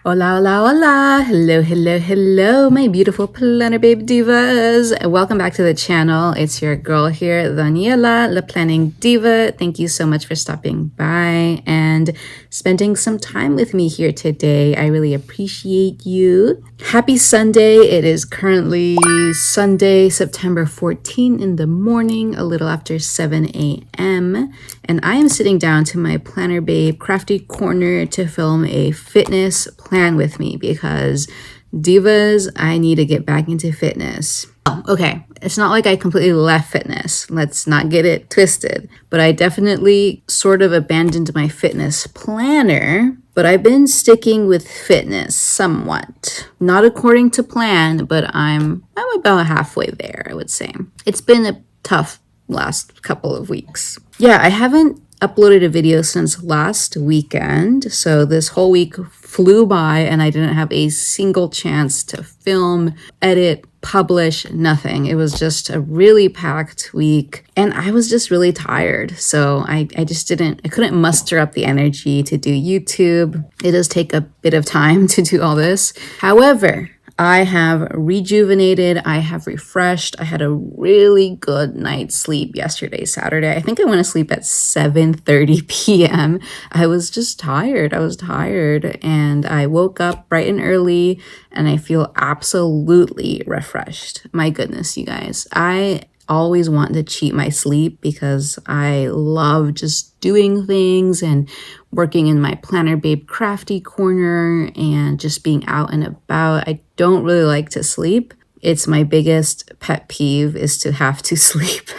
Hola, hola, hola. Hello, hello, hello, my beautiful Planner Babe Divas. Welcome back to the channel. It's your girl here, Daniela, La Planning Diva. Thank you so much for stopping by and spending some time with me here today. I really appreciate you. Happy Sunday. It is currently Sunday, September 14 in the morning, a little after 7 a.m. And I am sitting down to my Planner Babe crafty corner to film a fitness plan with me because divas, I need to get back into fitness. Oh, okay. It's not like I completely left fitness. Let's not get it twisted. But I definitely sort of abandoned my fitness planner. But I've been sticking with fitness somewhat. Not according to plan, but I'm about halfway there, I would say. It's been a tough last couple of weeks. Yeah, I haven't uploaded a video since last weekend, so this whole week flew by and I didn't have a single chance to film, edit, publish, nothing. It was just a really packed week and I was just really tired. So I couldn't muster up the energy to do YouTube. It does take a bit of time to do all this. However, I have rejuvenated, I have refreshed. I had a really good night's sleep yesterday, Saturday. I think I went to sleep at 7:30 p.m. I was just tired. I was tired and I woke up bright and early and I feel absolutely refreshed. My goodness, you guys. I always want to cheat my sleep because I love just doing things and working in my Planner Babe crafty corner and just being out and about. I don't really like to sleep. It's my biggest pet peeve is to have to sleep.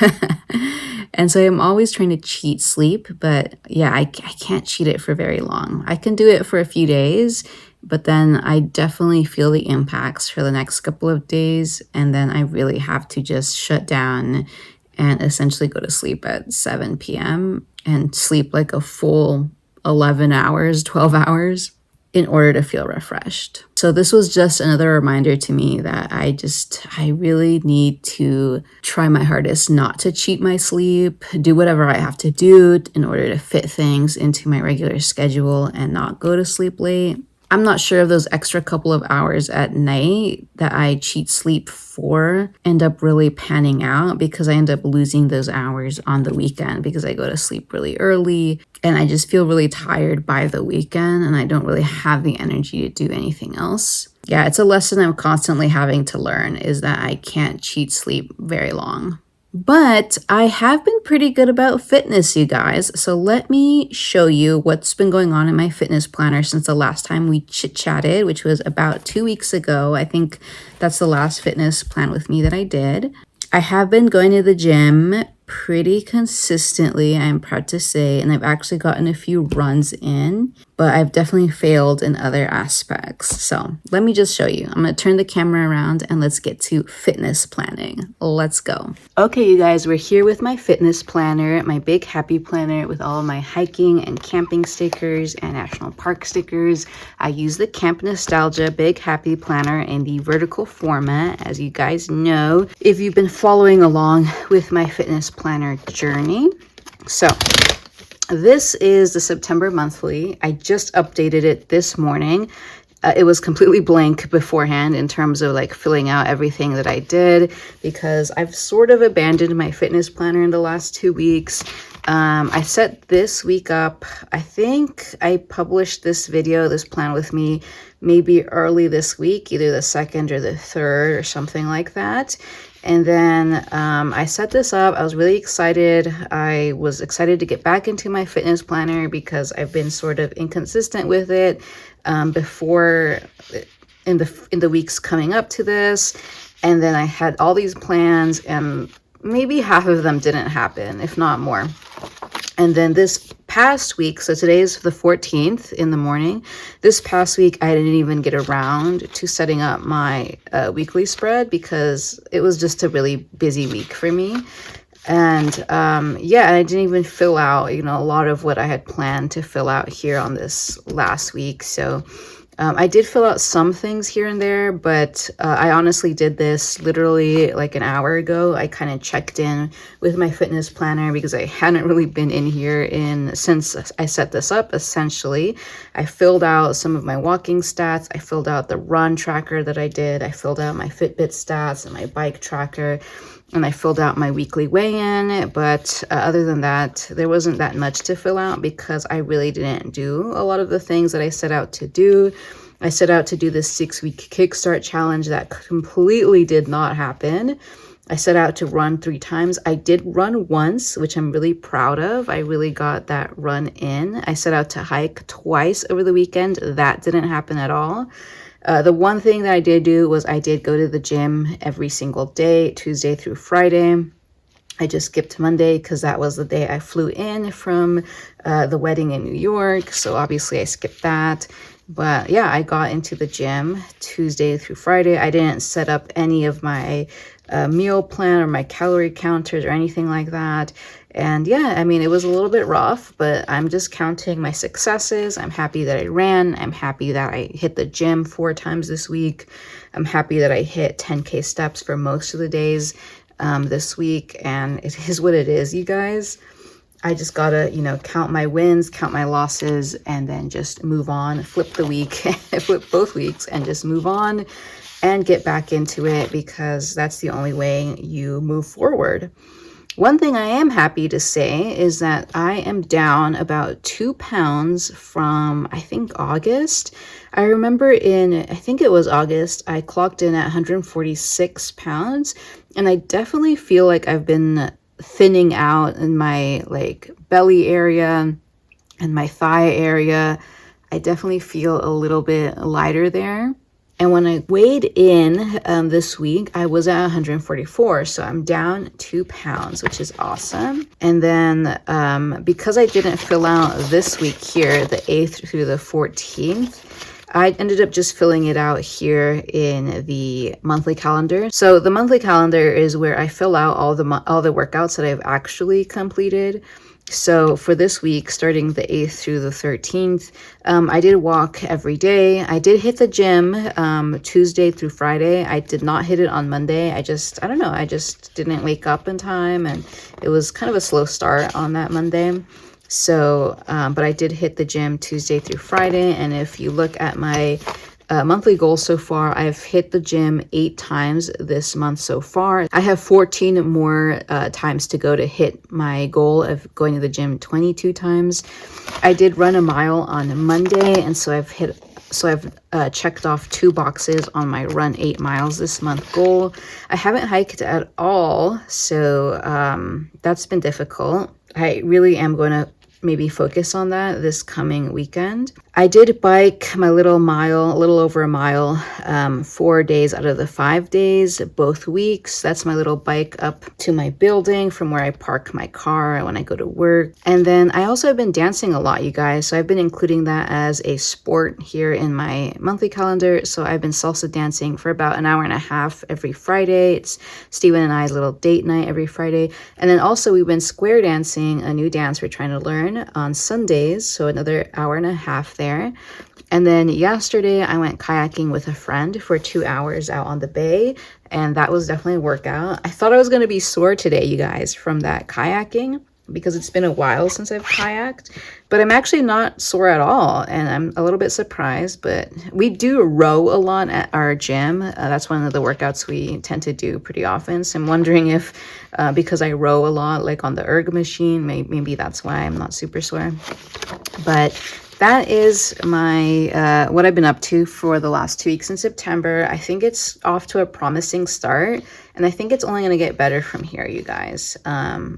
And so I'm always trying to cheat sleep, but yeah, I can't cheat it for very long. I can do it for a few days, but then I definitely feel the impacts for the next couple of days. And then I really have to just shut down and essentially go to sleep at 7 p.m. and sleep like a full 11 hours, 12 hours in order to feel refreshed. So this was just another reminder to me that I really need to try my hardest not to cheat my sleep, do whatever I have to do in order to fit things into my regular schedule and not go to sleep late. I'm not sure if those extra couple of hours at night that I cheat sleep for end up really panning out because I end up losing those hours on the weekend because I go to sleep really early and I just feel really tired by the weekend and I don't really have the energy to do anything else. Yeah, it's a lesson I'm constantly having to learn is that I can't cheat sleep very long. But I have been pretty good about fitness, you guys. So let me show you what's been going on in my fitness planner since the last time we chit-chatted, which was about 2 weeks ago. I think that's the last fitness plan with me that I did. I have been going to the gym pretty consistently, I'm proud to say, and I've actually gotten a few runs in, but I've definitely failed in other aspects. So let me just show you. I'm going to turn the camera around and let's get to fitness planning. Let's go. Okay, you guys, we're here with my fitness planner, my big happy planner with all of my hiking and camping stickers and national park stickers. I use the Camp Nostalgia Big Happy Planner in the vertical format, as you guys know, if you've been following along with my fitness planner journey. So this is the September monthly. I just updated it this morning. It was completely blank beforehand in terms of like filling out everything that I did because I've sort of abandoned my fitness planner in the last 2 weeks. I set this week up. I think I published this plan with me, maybe early this week, either the 2nd or the 3rd or something like that. And then I set this up. I was really excited. I was excited to get back into my fitness planner because I've been sort of inconsistent with it before in the weeks coming up to this. And then I had all these plans and maybe half of them didn't happen, if not more. And then this past week, so today is the 14th in the morning. This past week, I didn't even get around to setting up my weekly spread because it was just a really busy week for me. And yeah, I didn't even fill out, a lot of what I had planned to fill out here on this last week. So I did fill out some things here and there, but I honestly did this literally like an hour ago. I kind of checked in with my fitness planner because I hadn't really been in here since I set this up, essentially. I filled out some of my walking stats. I filled out the run tracker that I did. I filled out my Fitbit stats and my bike tracker. And I filled out my weekly weigh-in, but other than that, there wasn't that much to fill out because I really didn't do a lot of the things that I set out to do. I set out to do this 6-week kickstart challenge that completely did not happen. I set out to run 3 times. I did run once, which I'm really proud of. I really got that run in. I set out to hike twice over the weekend. That didn't happen at all. The one thing that I did do was I did go to the gym every single day, Tuesday through Friday. I just skipped Monday because that was the day I flew in from the wedding in New York. So obviously I skipped that. But yeah, I got into the gym Tuesday through Friday. I didn't set up any of my meal plan or my calorie counters or anything like that. And yeah, I mean, it was a little bit rough, but I'm just counting my successes. I'm happy that I ran. I'm happy that I hit the gym 4 times this week. I'm happy that I hit 10K steps for most of the days this week. And it is what it is, you guys. I just gotta, count my wins, count my losses, and then just move on, flip the week, flip both weeks, and just move on and get back into it because that's the only way you move forward. One thing I am happy to say is that I am down about 2 pounds from, I think, August. I remember I think it was August, I clocked in at 146 pounds, and I definitely feel like I've been thinning out in my belly area and my thigh area. I definitely feel a little bit lighter there. And when I weighed in this week, I was at 144. So I'm down 2 pounds, which is awesome. And then because I didn't fill out this week here, the 8th through the 14th, I ended up just filling it out here in the monthly calendar. So the monthly calendar is where I fill out all the workouts that I've actually completed. So for this week, starting the 8th through the 13th, I did walk every day. I did hit the gym Tuesday through Friday. I did not hit it on Monday. I don't know. I just didn't wake up in time, and it was kind of a slow start on that Monday. So, but I did hit the gym Tuesday through Friday. And if you look at my monthly goals so far, I've hit the gym 8 times this month so far. I have 14 more times to go to hit my goal of going to the gym 22 times. I did run a mile on Monday, and so I've checked off 2 boxes on my run 8 miles this month goal. I haven't hiked at all, so that's been difficult. I really am going to maybe focus on that this coming weekend. I did bike my little mile, a little over a mile, 4 days out of the 5 days, both weeks. That's my little bike up to my building from where I park my car when I go to work. And then I also have been dancing a lot, you guys. So I've been including that as a sport here in my monthly calendar. So I've been salsa dancing for about an hour and a half every Friday. It's Steven and I's little date night every Friday. And then also we've been square dancing, a new dance we're trying to learn, on Sundays. So another hour and a half there. And then yesterday I went kayaking with a friend for 2 hours out on the bay, and that was definitely a workout. I thought I was going to be sore today, you guys, from that kayaking because it's been a while since I've kayaked, but I'm actually not sore at all, and I'm a little bit surprised. But we do row a lot at our gym. That's one of the workouts we tend to do pretty often. So I'm wondering if because I row a lot, like on the erg machine, maybe that's why I'm not super sore. But that is my what I've been up to for the last 2 weeks in September. I think it's off to a promising start, and I think it's only going to get better from here, you guys.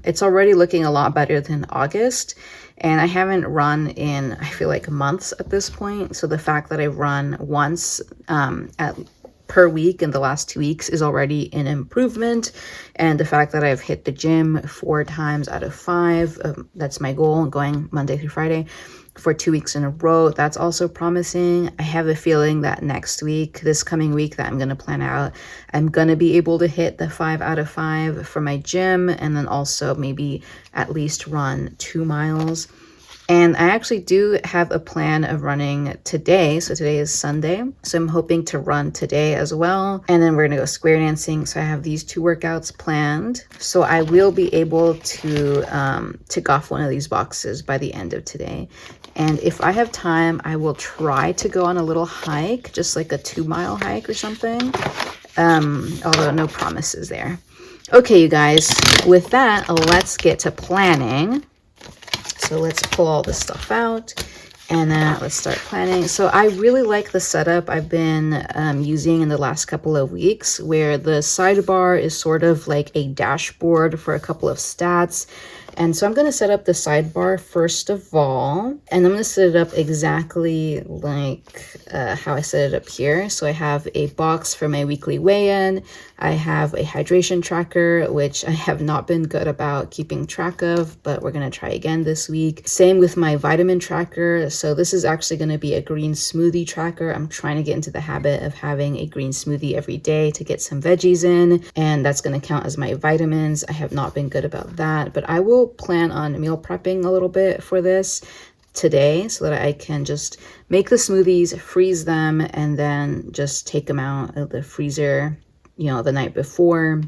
It's already looking a lot better than August, and I haven't run in, I feel like, months at this point. So the fact that I've run once per week in the last 2 weeks is already an improvement. And the fact that I've hit the gym 4 times out of 5, that's my goal, going Monday through Friday for 2 weeks in a row, that's also promising. I have a feeling that next week, this coming week that I'm going to plan out, I'm going to be able to hit the 5 out of 5 for my gym, and then also maybe at least run 2 miles. And I actually do have a plan of running today. So today is Sunday. So I'm hoping to run today as well. And then we're going to go square dancing. So I have these 2 workouts planned. So I will be able to tick off one of these boxes by the end of today. And if I have time, I will try to go on a little hike, just like a 2-mile hike or something. Although no promises there. Okay, you guys, with that, let's get to planning. So let's pull all this stuff out and let's start planning. So I really like the setup I've been using in the last couple of weeks, where the sidebar is sort of like a dashboard for a couple of stats. And so I'm going to set up the sidebar first of all, and I'm going to set it up exactly like how I set it up here. So I have a box for my weekly weigh-in. I have a hydration tracker, which I have not been good about keeping track of, but we're going to try again this week. Same with my vitamin tracker. So this is actually going to be a green smoothie tracker. I'm trying to get into the habit of having a green smoothie every day to get some veggies in, and that's going to count as my vitamins. I have not been good about that, but I will plan on meal prepping a little bit for this today so that I can just make the smoothies, freeze them, and then just take them out of the freezer, the night before.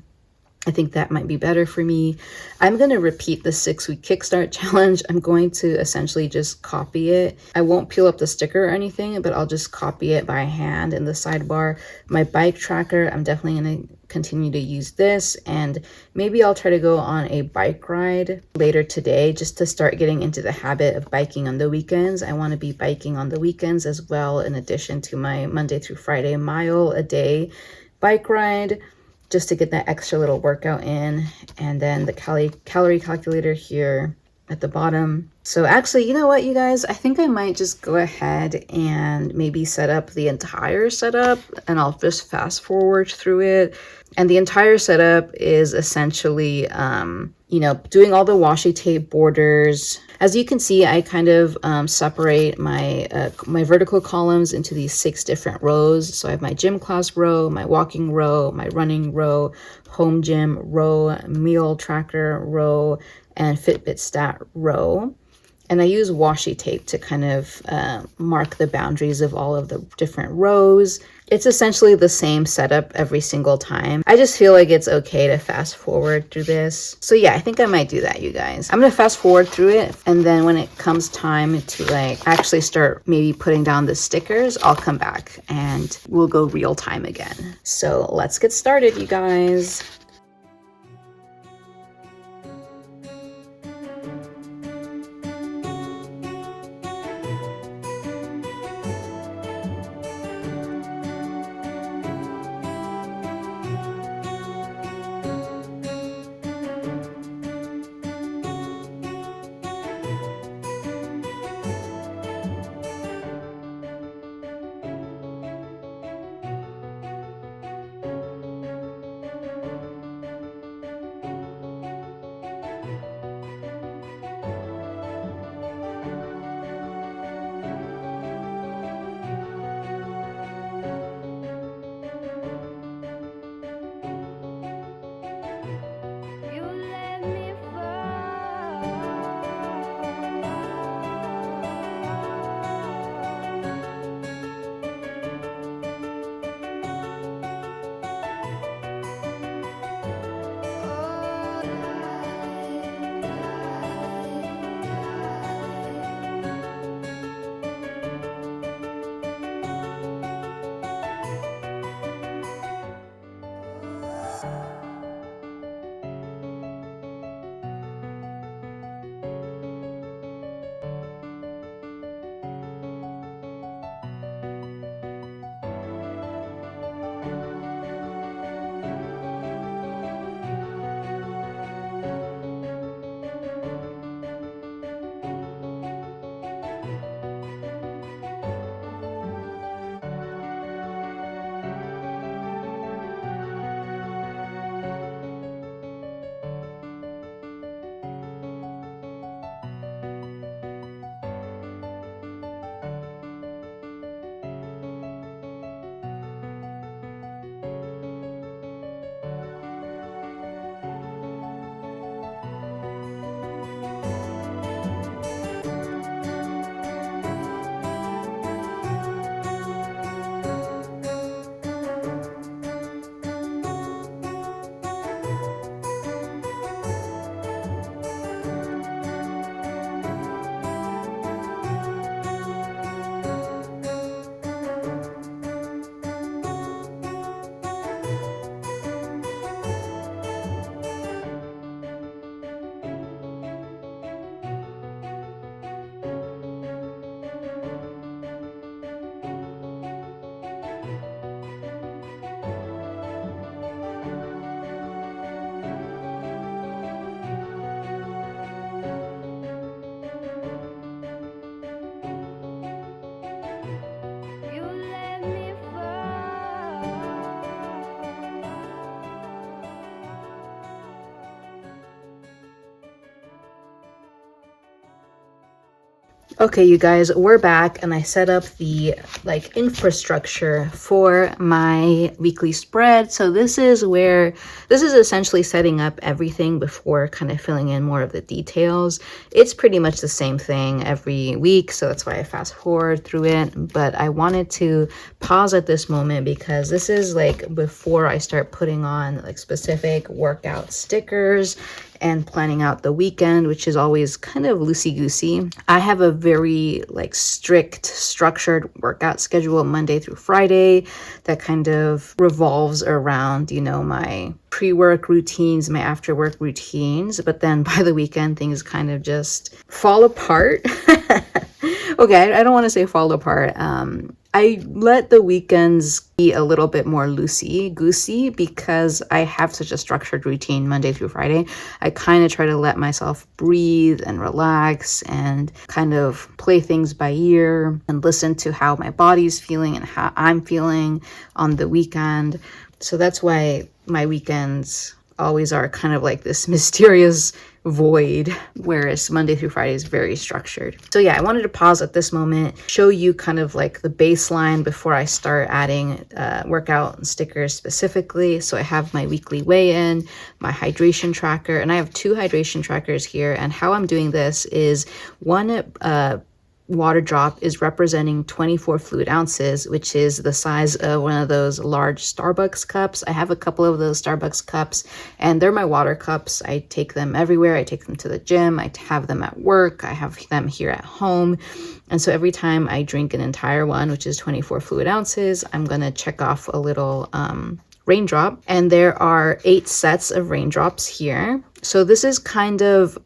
I think that might be better for me. I'm going to repeat the 6-week kickstart challenge. I'm going to essentially just copy it. I won't peel up the sticker or anything, but I'll just copy it by hand in the sidebar. My bike tracker, I'm definitely going to continue to use this, and maybe I'll try to go on a bike ride later today just to start getting into the habit of biking on the weekends. I want to be biking on the weekends as well, in addition to my Monday through Friday mile a day bike ride, just to get that extra little workout in. And then the calorie calculator here at the bottom. So actually, you know what, you guys, I think I might just go ahead and maybe set up the entire setup, and I'll just fast forward through it. And the entire setup is essentially, doing all the washi tape borders. As you can see, I kind of separate my vertical columns into these 6 different rows. So I have my gym class row, my walking row, my running row, home gym row, meal tracker row, and Fitbit stat row. And I use washi tape to kind of mark the boundaries of all of the different rows. It's essentially the same setup every single time. I just feel like it's okay to fast forward through this. So yeah, I think I might do that, you guys. I'm gonna fast forward through it, and then when it comes time to actually start maybe putting down the stickers, I'll come back and we'll go real time again. So let's get started, you guys. Okay, you guys, we're back, and I set up the infrastructure for my weekly spread. So this is essentially setting up everything before kind of filling in more of the details. It's pretty much the same thing every week, so that's why I fast forward through it. But I wanted to pause at this moment because this is like before I start putting on like specific workout stickers and planning out the weekend, which is always kind of loosey-goosey. I have a very strict, structured workout schedule Monday through Friday that kind of revolves around, my pre-work routines, my after-work routines. But then by the weekend, things kind of just fall apart. Okay, I don't want to say fall apart. I let the weekends be a little bit more loosey-goosey because I have such a structured routine Monday through Friday. I kind of try to let myself breathe and relax and kind of play things by ear and listen to how my body's feeling and how I'm feeling on the weekend. So that's why my weekends always are kind of like this mysterious void, whereas Monday through Friday is very structured. So yeah, I wanted to pause at this moment, show you kind of like the baseline before I start adding workout stickers specifically. So I have my weekly weigh-in, my hydration tracker, and I have 2 hydration trackers here. And how I'm doing this is one water drop is representing 24 fluid ounces, which is the size of one of those large Starbucks cups. I have a couple of those Starbucks cups, and they're my water cups. I take them everywhere. I take them to the gym. I have them at work. I have them here at home. And so every time I drink an entire one, which is 24 fluid ounces, I'm going to check off a little raindrop. And there are 8 sets of raindrops here. So this is kind of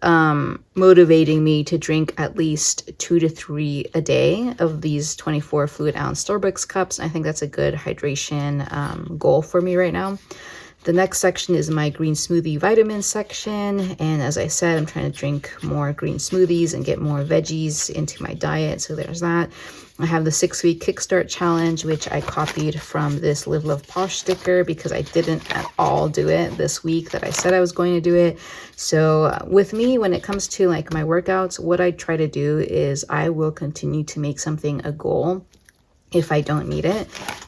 motivating me to drink at least 2 to 3 a day of these 24 fluid ounce Starbucks cups. I think that's a good hydration goal for me right now. The next section is my green smoothie vitamin section. And as I said, I'm trying to drink more green smoothies and get more veggies into my diet. So there's that. I have the 6-week kickstart challenge, which I copied from this Live Love Posh sticker because I didn't at all do it this week that I said I was going to do it. So with me, when it comes to like my workouts, what I try to do is I will continue to make something a goal if I don't need it.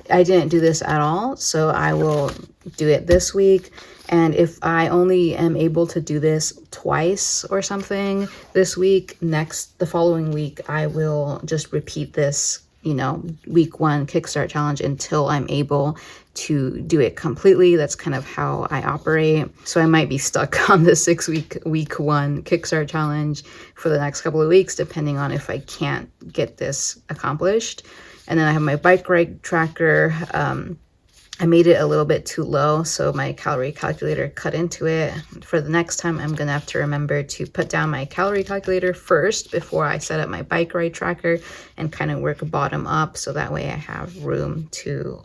I didn't do this at all, so I will do it this week. And if I only am able to do this twice or something this week, the following week, I will just repeat this, week 1 kickstart challenge until I'm able to do it completely. That's kind of how I operate. So I might be stuck on the week 1 kickstart challenge for the next couple of weeks, depending on if I can't get this accomplished. And then I have my bike ride tracker. I made it a little bit too low, so my calorie calculator cut into it. For the next time, I'm gonna have to remember to put down my calorie calculator first before I set up my bike ride tracker and kind of work bottom up, so that way I have room to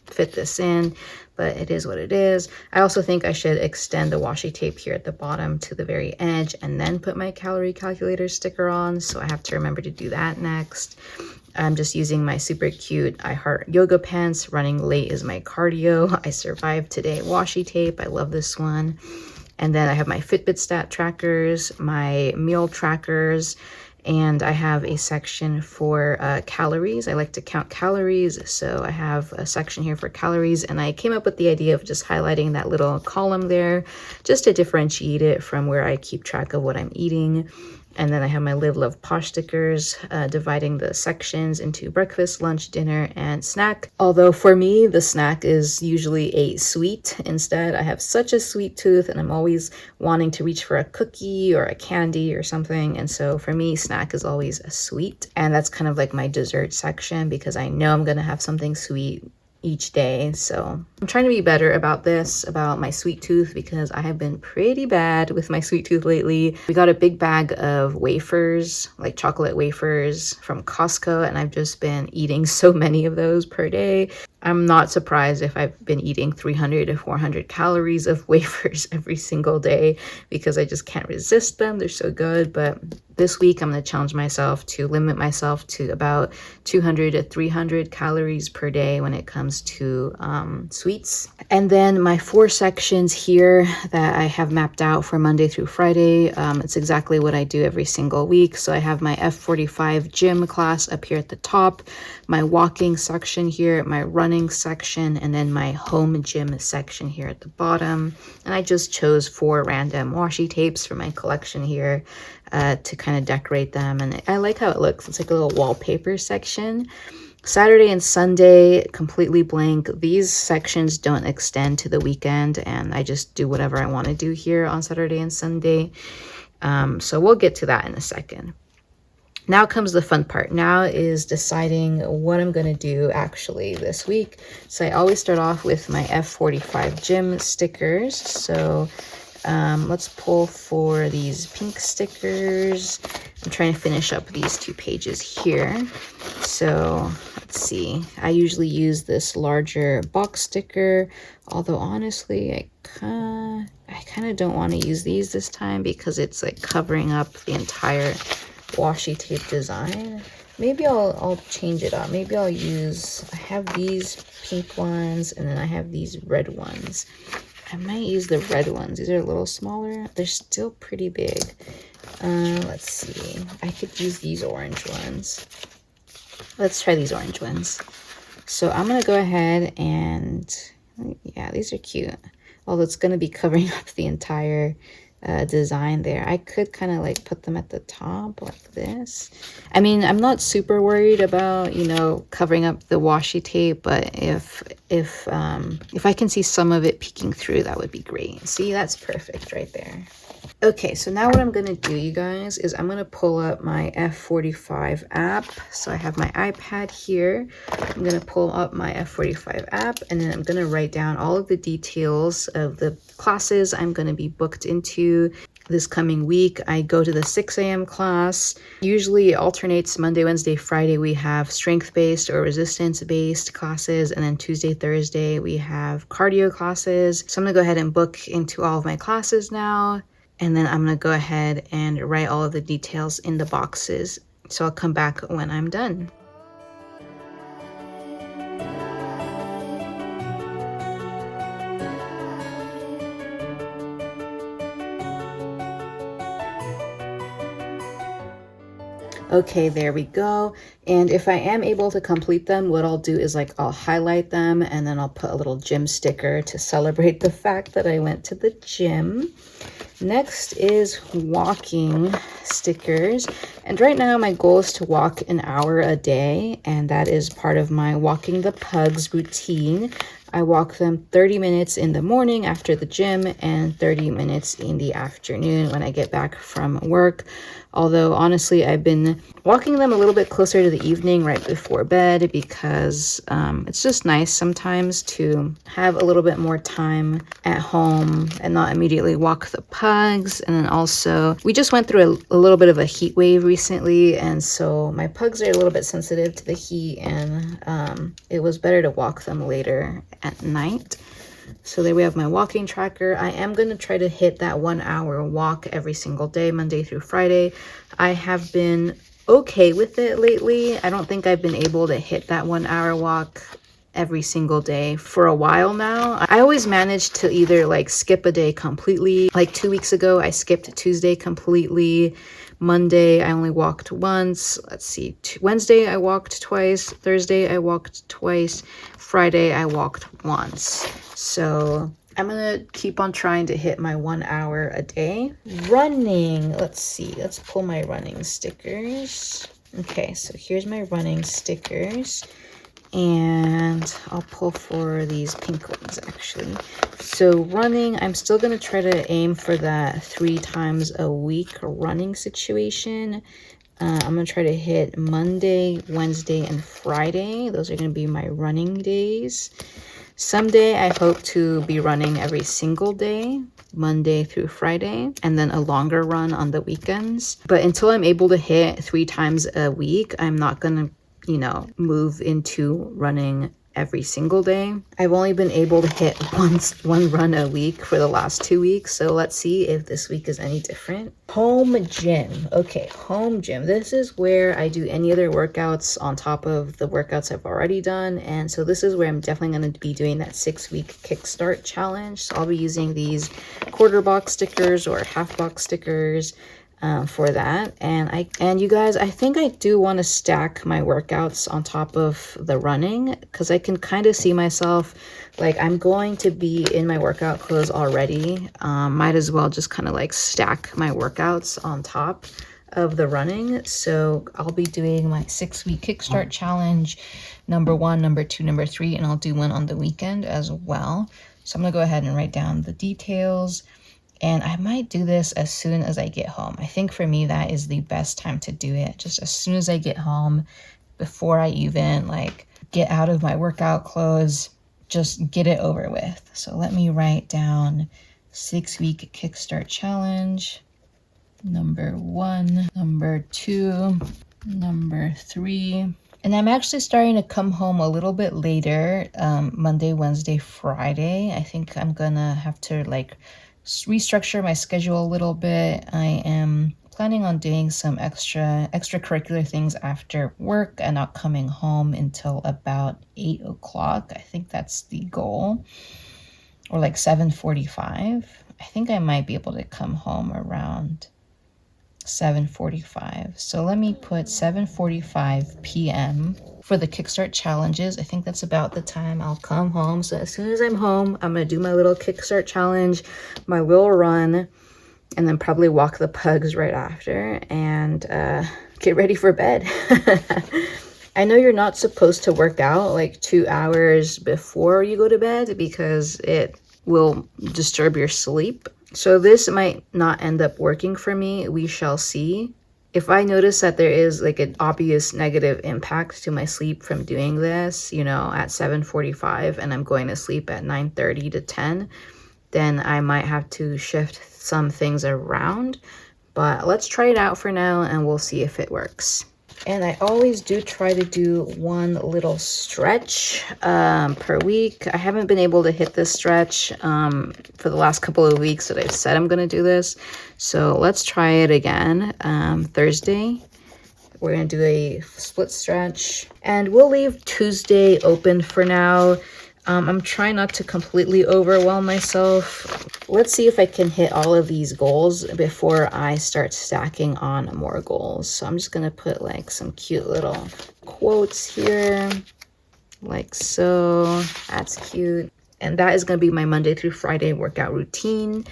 fit this in. But it is what it is. I also think I should extend the washi tape here at the bottom to the very edge and then put my calorie calculator sticker on, so I have to remember to do that next. I'm just using my super cute I Heart yoga pants. Running late is my cardio. I survived today washi tape. I love this one. And then I have my Fitbit stat trackers, my meal trackers, and I have a section for calories. I like to count calories, so I have a section here for calories, and I came up with the idea of just highlighting that little column there just to differentiate it from where I keep track of what I'm eating. And then I have my Live Love Posh stickers, dividing the sections into breakfast, lunch, dinner, and snack. Although for me, the snack is usually a sweet instead. I have such a sweet tooth and I'm always wanting to reach for a cookie or a candy or something. And so for me, snack is always a sweet. And that's kind of like my dessert section because I know I'm going to have something sweet each day. So I'm trying to be better about my sweet tooth, because I have been pretty bad with my sweet tooth lately. We got a big bag of wafers, like chocolate wafers from Costco, and I've just been eating so many of those per day. I'm not surprised if I've been eating 300 to 400 calories of wafers every single day because I just can't resist them. They're so good. But this week, I'm going to challenge myself to limit myself to about 200 to 300 calories per day when it comes to sweets. And then my 4 sections here that I have mapped out for Monday through Friday, it's exactly what I do every single week. So I have my F45 gym class up here at the top, my walking section here, my running section, and then my home gym section here at the bottom. And I just chose 4 random washi tapes for my collection here to kind of decorate them. And I like how it looks. It's like a little wallpaper section. Saturday and Sunday, completely blank. These sections don't extend to the weekend, and I just do whatever I want to do here on Saturday and Sunday. So we'll get to that in a second. Now comes the fun part. Now is deciding what I'm going to do actually this week. So I always start off with my F45 gym stickers. So let's pull for these pink stickers. I'm trying to finish up these 2 pages here. So let's see. I usually use this larger box sticker, although honestly, I kind of don't want to use these this time because it's like covering up the entire washi tape design. Maybe I'll change it up. Maybe I'll use, I have these pink ones and then I have these red ones. I might use the red ones. These are a little smaller. They're still pretty big. Let's see. I could use these orange ones. Let's try these orange ones. So I'm going to go ahead and, yeah, these are cute. Although it's going to be covering up the entire design there. I could kind of like put them at the top like this. I mean, I'm not super worried about, you know, covering up the washi tape, but if I can see some of it peeking through, that would be great. See, that's perfect right there. Okay, so now what I'm going to do, you guys, is I'm going to pull up my F45 app. So I have my iPad here. I'm going to pull up my F45 app, and then I'm going to write down all of the details of the classes I'm going to be booked into this coming week. I go to the 6 a.m. class. Usually it alternates Monday, Wednesday, Friday. We have strength-based or resistance-based classes. And then Tuesday, Thursday, we have cardio classes. So I'm going to go ahead and book into all of my classes now. And then I'm going to go ahead and write all of the details in the boxes. So I'll come back when I'm done. Okay, there we go. And if I am able to complete them, what I'll do is like I'll highlight them and then I'll put a little gym sticker to celebrate the fact that I went to the gym. Next is walking stickers. And right now my goal is to walk an hour a day, and that is part of my walking the pugs routine. I walk them 30 minutes in the morning after the gym and 30 minutes in the afternoon when I get back from work. Although honestly, I've been walking them a little bit closer to the evening right before bed because it's just nice sometimes to have a little bit more time at home and not immediately walk the pugs. And then also, we just went through a little bit of a heat wave recently, and so my pugs are a little bit sensitive to the heat, and it was better to walk them later at night. So there we have my walking tracker. I am going to try to hit that 1 hour walk every single day, Monday through Friday. I have been okay with it lately. I don't think I've been able to hit that 1 hour walk every single day for a while now. I always manage to either like skip a day completely. Like 2 weeks ago, I skipped Tuesday completely. Monday, I only walked once. Let's see, Wednesday, I walked twice. Thursday, I walked twice. Friday, I walked once. So I'm gonna keep on trying to hit my 1 hour a day. Running, let's see, let's pull my running stickers. Okay, so here's my running stickers. And I'll pull for these pink ones actually. So running, I'm still going to try to aim for that 3 times a week running situation. I'm going to try to hit Monday, Wednesday, and Friday. Those are going to be my running days. Someday I hope to be running every single day, Monday through Friday, and then a longer run on the weekends. But until I'm able to hit 3 times a week, I'm not going to move into running every single day. I've only been able to hit one run a week for the last 2 weeks, so let's see if this week is any different. Home gym. Okay, home gym. This is where I do any other workouts on top of the workouts I've already done, and so this is where I'm definitely going to be doing that 6-week kickstart challenge. So I'll be using these quarter box stickers or half box stickers for that. And you guys, I think I do want to stack my workouts on top of the running, because I can kind of see myself like I'm going to be in my workout clothes already. Might as well just kind of like stack my workouts on top of the running. So I'll be doing my 6-week kickstart challenge, number 1, number 2, number 3, and I'll do one on the weekend as well. So I'm gonna go ahead and write down the details. And I might do this as soon as I get home. I think for me, that is the best time to do it. Just as soon as I get home, before I even like get out of my workout clothes, just get it over with. So let me write down 6-week kickstart challenge, number 1, number 2, number 3. And I'm actually starting to come home a little bit later, Monday, Wednesday, Friday. I think I'm gonna have to like restructure my schedule a little bit. I am planning on doing some extracurricular things after work and not coming home until about 8 o'clock. I think that's the goal, or like 7:45. I think I might be able to come home around 7:45. So let me put 7:45 p.m. for the kickstart challenges. I think that's about the time I'll come home. So as soon as I'm home, I'm gonna do my little kickstart challenge, my little run, and then probably walk the pugs right after and get ready for bed. I know you're not supposed to work out like 2 hours before you go to bed because it will disturb your sleep. So this might not end up working for me. We shall see. If I notice that there is like an obvious negative impact to my sleep from doing this, you know, at 7:45 and I'm going to sleep at 9:30 to 10, then I might have to shift some things around. But let's try it out for now and we'll see if it works. And I always do try to do one little stretch per week. I haven't been able to hit this stretch for the last couple of weeks that I've said I'm going to do this. So let's try it again. Thursday, we're going to do a split stretch. And we'll leave Tuesday open for now. I'm trying not to completely overwhelm myself. Let's see if I can hit all of these goals before I start stacking on more goals. So I'm just going to put like some cute little quotes here, like so. That's cute. And that is going to be my Monday through Friday workout routine.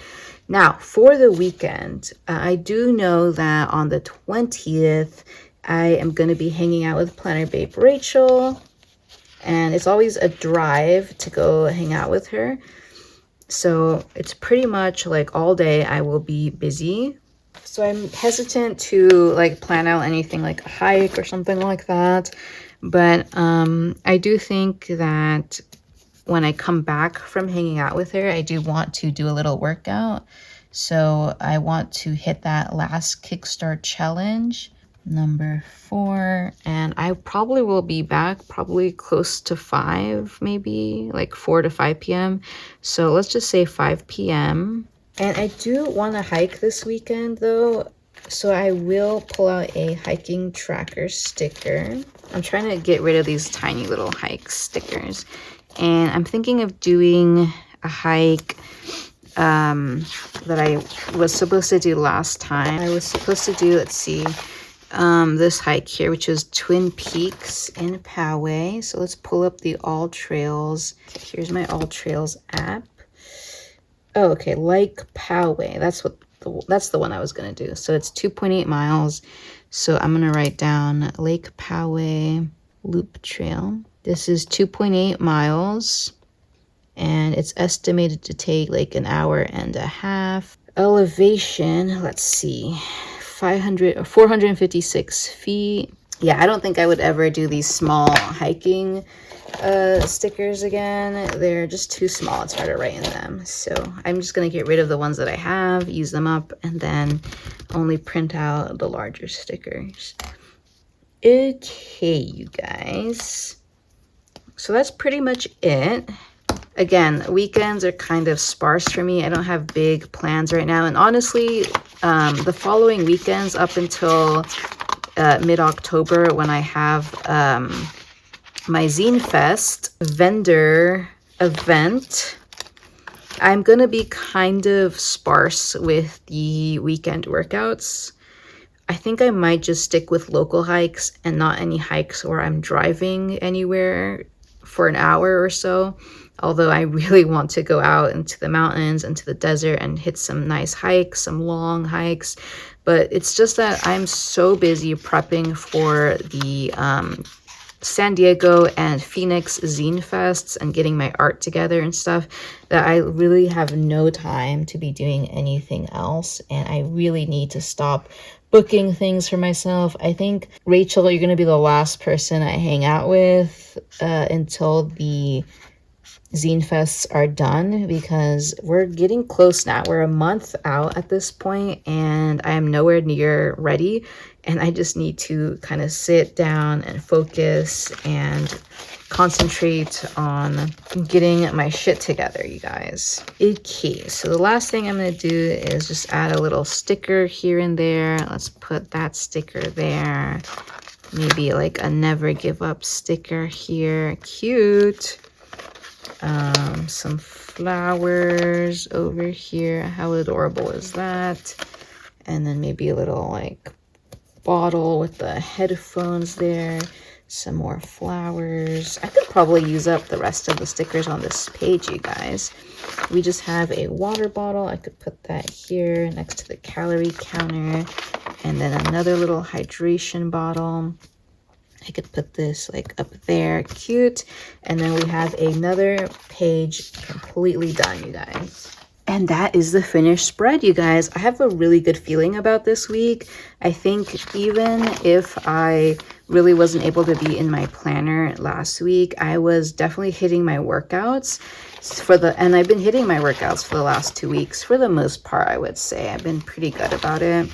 Now, for the weekend, I do know that on the 20th, I am going to be hanging out with Planner Babe Rachel. And it's always a drive to go hang out with her. So it's pretty much like all day I will be busy. So I'm hesitant to like plan out anything like a hike or something like that. But I do think that when I come back from hanging out with her, I do want to do a little workout. So I want to hit that last kickstart challenge, number 4, and I probably will be back probably close to 5, maybe like 4 to 5 p.m. So let's just say 5 p.m. And I do want to hike this weekend though, so I will pull out a hiking tracker sticker. I'm trying to get rid of these tiny little hike stickers, and I'm thinking of doing a hike that I was supposed to do last time. I was supposed to do, let's see, this hike here, which is Twin Peaks in Poway. So let's pull up the All Trails. Here's my All Trails app. Oh, okay, Lake Poway. That's the one I was gonna do. So it's 2.8 miles. So I'm gonna write down Lake Poway Loop Trail. This is 2.8 miles, and it's estimated to take like an hour and a half. Elevation, let's see, 456 feet. Yeah, I don't think I would ever do these small hiking stickers again. They're just too small. It's hard to write in them. So I'm just going to get rid of the ones that I have, use them up, and then only print out the larger stickers. Okay, you guys. So that's pretty much it. Again, weekends are kind of sparse for me. I don't have big plans right now. And honestly, the following weekends up until mid-October, when I have my Zine Fest vendor event, I'm gonna be kind of sparse with the weekend workouts. I think I might just stick with local hikes and not any hikes where I'm driving anywhere for an hour or so. Although I really want to go out into the mountains, into the desert, and hit some nice hikes, some long hikes. But it's just that I'm so busy prepping for the San Diego and Phoenix Zine Fests and getting my art together and stuff that I really have no time to be doing anything else. And I really need to stop booking things for myself. I think, Rachel, you're going to be the last person I hang out with until the Zine Fests are done, because we're getting close now. We're a month out at this point and I am nowhere near ready, and I just need to kind of sit down and focus and concentrate on getting my shit together, you guys. Okay, so the last thing I'm going to do is just add a little sticker here and there. Let's put that sticker there. Maybe like a never give up sticker here. Cute. Some flowers over here. How adorable is that? And then maybe a little like bottle with the headphones there. Some more flowers. I could probably use up the rest of the stickers on this page, you guys. We just have a water bottle. I could put that here next to the calorie counter. And then another little hydration bottle. I could put this like up there. Cute. And then we have another page completely done, you guys. And that is the finished spread, you guys. I have a really good feeling about this week. I think even if I really wasn't able to be in my planner last week, I was definitely hitting my workouts and I've been hitting my workouts for the last 2 weeks for the most part, I would say. I've been pretty good about it.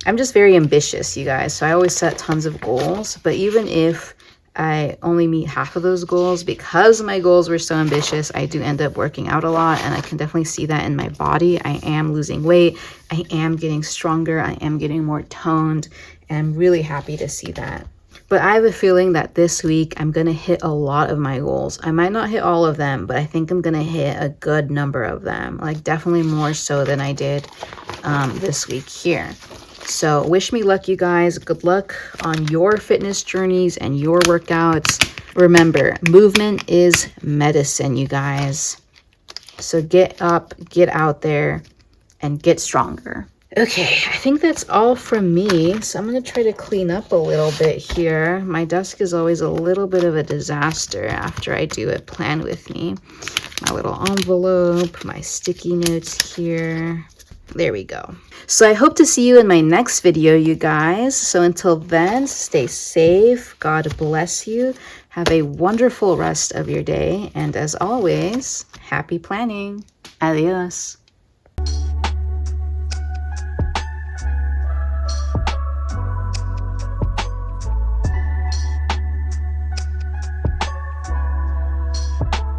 I'm just very ambitious, you guys. So I always set tons of goals, but even if I only meet half of those goals, because my goals were so ambitious, I do end up working out a lot, and I can definitely see that in my body. I am losing weight. I am getting stronger. I am getting more toned, and I'm really happy to see that. But I have a feeling that this week I'm going to hit a lot of my goals. I might not hit all of them, but I think I'm going to hit a good number of them, like definitely more so than I did this week here. So wish me luck, you guys. Good luck on your fitness journeys and your workouts. Remember, movement is medicine, you guys. So get up, get out there, and get stronger. Okay, I think that's all from me. So I'm going to try to clean up a little bit here. My desk is always a little bit of a disaster after I do a plan with me. My little envelope, my sticky notes here. There we go. So I hope to see you in my next video, you guys. So until then, stay safe. God bless you. Have a wonderful rest of your day. And as always, happy planning. Adios.